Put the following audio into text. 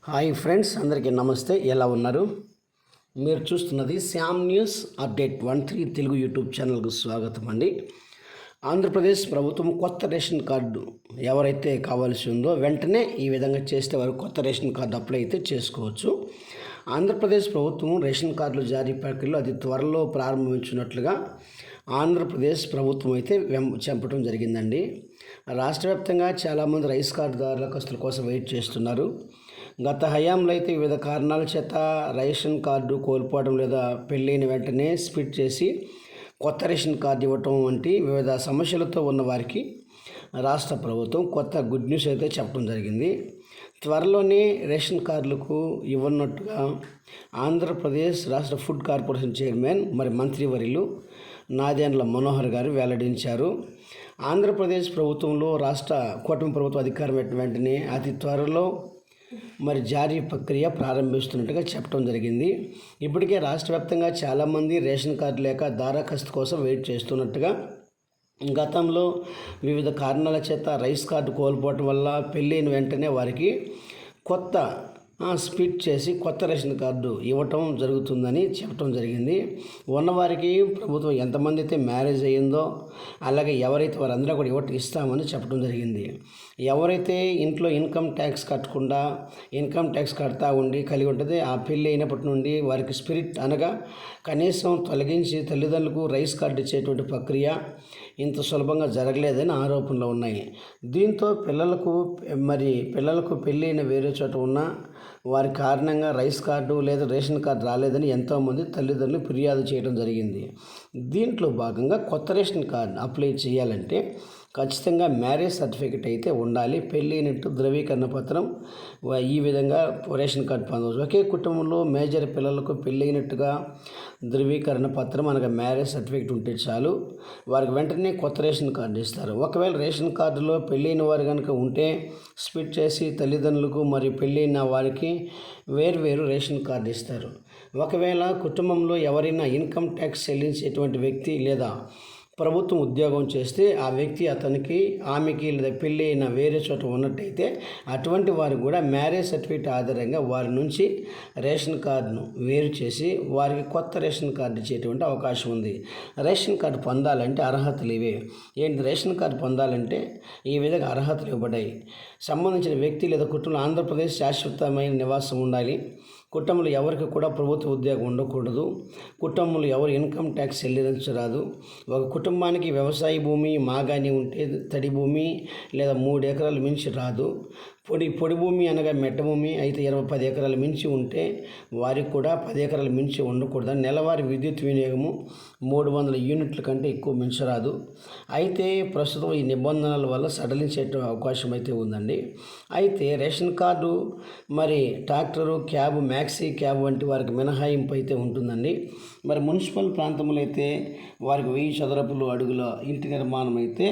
Hi friends, అందరికీ నమస్తే. ఎలా ఉన్నారు? మీరు చూస్తున్నది Shyam news update 13 Telugu YouTube ఛానల్కు స్వాగతం అండి. ఆంధ్రప్రదేశ్ ప్రభుత్వం కొత్త రేషన్ కార్డు ఎవరైతే కావాల్సి ఉందో వెంటనే ఈ విధంగా చేస్తే వారు కొత్త రేషన్ కార్డు అప్లై అయితే చేసుకోవచ్చు. ఆంధ్రప్రదేశ్ ప్రభుత్వం రేషన్ కార్డుల జారీ ప్రక్రియలో అతి త్వరలో ప్రారంభించినట్లుగా ఆంధ్రప్రదేశ్ ప్రభుత్వం అయితే చెప్పడం జరిగిందండి. రాష్ట్ర వ్యాప్తంగా చాలామంది రైస్ కార్డు దరఖాస్తుల కోసం వెయిట్ చేస్తున్నారు. గత హయాంలో అయితే వివిధ కారణాల చేత రేషన్ కార్డు కోల్పోవడం లేదా పెళ్ళైన వెంటనే స్ప్లిట్ చేసి కొత్త రేషన్ కార్డు ఇవ్వటం వంటి వివిధ సమస్యలతో ఉన్న వారికి రాష్ట్ర ప్రభుత్వం కొత్త గుడ్ న్యూస్ అయితే చెప్పడం జరిగింది. త్వరలోనే రేషన్ కార్డులకు ఇవ్వనున్నట్టుగా ఆంధ్రప్రదేశ్ రాష్ట్ర ఫుడ్ కార్పొరేషన్ చైర్మన్ మంత్రివర్యులు నాదెండ్ల మనోహర్ గారు వెల్లడించారు. ఆంధ్రప్రదేశ్ ప్రభుత్వంలో రాష్ట్ర కూటమి ప్రభుత్వం అధికారం వెంటనే అతి త్వరలో జారీ ప్రక్రియ ప్రారంభిస్తున్నట్టుగా చెప్పడం జరిగింది. ఇప్పటికే రాష్ట్ర వ్యాప్తంగా చాలామంది రేషన్ కార్డు లేక దరఖాస్తు కోసం వెయిట్ చేస్తున్నట్టుగా, గతంలో వివిధ కారణాల చేత రైస్ కార్డు కోల్పోవటం వల్ల పెళ్ళైన వెంటనే వారికి కొత్త స్ప్లిట్ చేసి కొత్త రేషన్ కార్డు ఇవ్వటం జరుగుతుందని చెప్పడం జరిగింది. ఉన్నవారికి ప్రభుత్వం ఎంతమంది అయితే మ్యారేజ్ అయ్యిందో అలాగే ఎవరైతే వారందరూ కూడా ఇస్తామని చెప్పడం జరిగింది. ఎవరైతే ఇంట్లో ఇన్కమ్ ట్యాక్స్ కట్టకుండా ఇన్కమ్ ట్యాక్స్ కడతా ఉండి కలిగి ఉంటుంది, ఆ పెళ్ళి అయినప్పటి నుండి వారికి స్పిరిట్ అనగా కనీసం తొలగించి తల్లిదండ్రులకు రైస్ కార్డు ఇచ్చేటువంటి ప్రక్రియ ఇంత సులభంగా జరగలేదని ఆరోపణలు ఉన్నాయి. దీంతో పిల్లలకు పెళ్ళైన వేరే చోట ఉన్న వారి కారణంగా రైస్ కార్డు లేదా రేషన్ కార్డు రాలేదని ఎంతోమంది తల్లిదండ్రులు ఫిర్యాదు చేయడం జరిగింది. దీంట్లో భాగంగా కొత్త రేషన్ కార్డు అప్లై చేయాలంటే ఖచ్చితంగా మ్యారేజ్ సర్టిఫికేట్ అయితే ఉండాలి. పెళ్ళైనట్టు ధృవీకరణ పత్రం, ఈ విధంగా రేషన్ కార్డు పొందవచ్చు. ఒకే కుటుంబంలో మేజర్ పిల్లలకు పెళ్ళైనట్టుగా ధృవీకరణ పత్రం అనగా మ్యారేజ్ సర్టిఫికేట్ ఉంటే చాలు, వారికి వెంటనే కొత్త రేషన్ కార్డు ఇస్తారు. ఒకవేళ రేషన్ కార్డులో పెళ్ళైన వారు కనుక ఉంటే స్ప్లిట్ చేసి తల్లిదండ్రులకు మరియు పెళ్ళైన వారికి వేరు రేషన్ కార్డు ఇస్తారు. ఒకవేళ కుటుంబంలో ఎవరైనా ఇన్కమ్ ట్యాక్స్ చెల్లించేటువంటి వ్యక్తి లేదా ప్రభుత్వం ఉద్యోగం చేస్తే ఆ వ్యక్తి ఆమెకి లేదా పెళ్ళి అయిన వేరే చోట ఉన్నట్టయితే అటువంటి వారికి కూడా మ్యారేజ్ సర్టిఫికేట్ ఆధారంగా వారి నుంచి రేషన్ కార్డును వేరు చేసి వారికి కొత్త రేషన్ కార్డు ఇచ్చేటువంటి అవకాశం ఉంది. రేషన్ కార్డు పొందాలంటే అర్హతలు ఇవే. రేషన్ కార్డు పొందాలంటే ఈ విధంగా అర్హతలు ఇవ్వబడ్డాయి. సంబంధించిన వ్యక్తి లేదా కుటుంబంలో ఆంధ్రప్రదేశ్ శాశ్వతమైన నివాసం ఉండాలి. కుటుంబంలో ఎవరికి కూడా ప్రభుత్వ ఉద్యోగం ఉండకూడదు. కుటుంబంలో ఎవరు ఇన్కమ్ ట్యాక్స్ చెల్లించరాదు. ఒక కుటుంబానికి వ్యవసాయ భూమి మాగాని ఉంటే తడి భూమి లేదా 3 ఎకరాలు మించి రాదు. పొడి భూమి అనగా మెట్ట భూమి అయితే 10 ఎకరాలు మించి ఉంటే వారికి కూడా 10 ఎకరాలు మించి ఉండకూడదు. నెలవారీ విద్యుత్ వినియోగము 300 యూనిట్ల కంటే ఎక్కువ మించరాదు. అయితే ప్రస్తుతం ఈ నిబంధనల వల్ల సడలించే అవకాశం అయితే ఉందండి. అయితే ration card tractor, cab, maxi cab వంటి వారికి మినహాయింపు అయితే ఉంటుందండి. మున్సిపల్ ప్రాంతంలో అయితే వారికి 1000 చదరపు అడుగుల ఇంటి నిర్మాణం అయితే